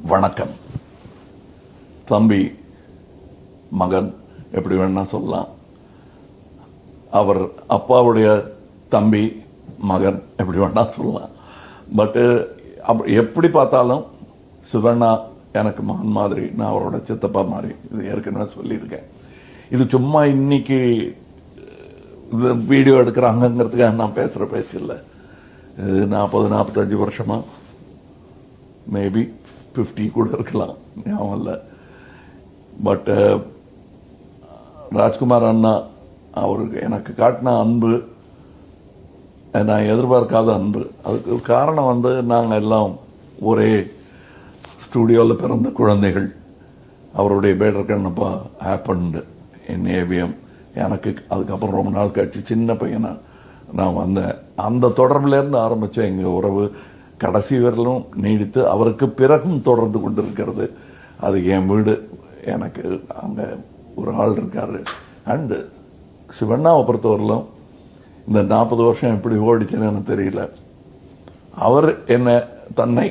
வணக்கம். தம்பி மகன் எப்படி வேணா சொல்லலாம். அவர் அப்பாவுடைய தம்பி மகன் எப்படி வேணா சொல்லலாம். பட்டு எப்படி பார்த்தாலும் சிவண்ணா எனக்கு மகன் மாதிரி, நான் அவரோட சித்தப்பா மாதிரி. இது ஏற்கனவே சொல்லியிருக்கேன். இது சும்மா இன்னைக்கு இது வீடியோ எடுக்கிறாங்கிறதுக்காக நான் பேசுகிற பேச்சு இல்லை. இது 40-45 வருஷமா, மேபி 50 கூட இருக்கலாம், ஞாபகம் இல்லை. பட் ராஜ்குமார் அண்ணா அவருக்கு எனக்கு காட்டின அன்பு, நான் எதிர்பார்க்காத அன்பு. அதுக்கு காரணம் நாங்கள் எல்லாம் ஒரே ஸ்டூடியோவில் பிறந்த குழந்தைகள். அவருடைய பேட்டர் கண்ணப்பா ஹேப்பன்டு என் ஏவிஎம். எனக்கு அதுக்கப்புறம் ரொம்ப நாள் கழிச்சு சின்ன பையனா நான் வந்தேன். அந்த தொடர்பிலேருந்து ஆரம்பித்த எங்கள் உறவு கடைசி வரலும் நீடித்து அவருக்கு பிறகும் தொடர்ந்து கொண்டு இருக்கிறது. அது என் வீடு. எனக்கு அங்கே ஒரு ஆள் இருக்காரு. அண்டு சிவண்ணாவை பொறுத்தவரையிலும் இந்த 40 வருஷம் எப்படி ஓடிச்சுன்னு எனக்கு தெரியல. அவர் தன்னை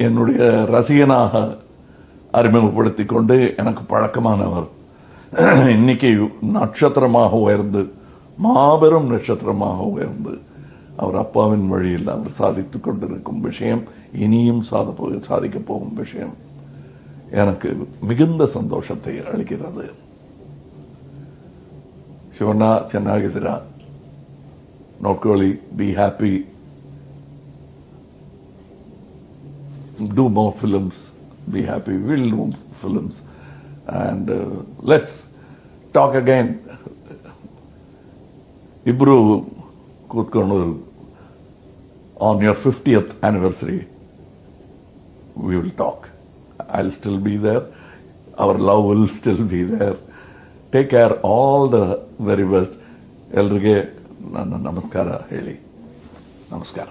என்னுடைய ரசிகனாக அறிமுகப்படுத்தி கொண்டு எனக்கு பழக்கமானவர். இன்னைக்கு நட்சத்திரமாக உயர்ந்து, மாபெரும் நட்சத்திரமாக உயர்ந்து, அவர் அப்பாவின் வழியில் அவர் சாதித்துக் கொண்டிருக்கும் விஷயம், இனியும் சாதிக்கப் போகும் விஷயம் எனக்கு மிகுந்த சந்தோஷத்தை அளிக்கிறது. ಶಿವಣ್ಣ ಚೆನ್ನಾಗಿದ್ದೀರಾ? ನೋಡ್ಕೊಳ್ಳಿ, be happy, do more films, be happy, we'll do films, and let's talk again. Ibru ಕೂತ್ಕೊಂಡು on your 50th anniversary we will talk. I'll still be there, our love will still be there. Take care, all the very best. ಎಲ್ರಿಗೆ ನನ್ನ ನಮಸ್ಕಾರ ಹೇಳಿ. ನಮಸ್ಕಾರ.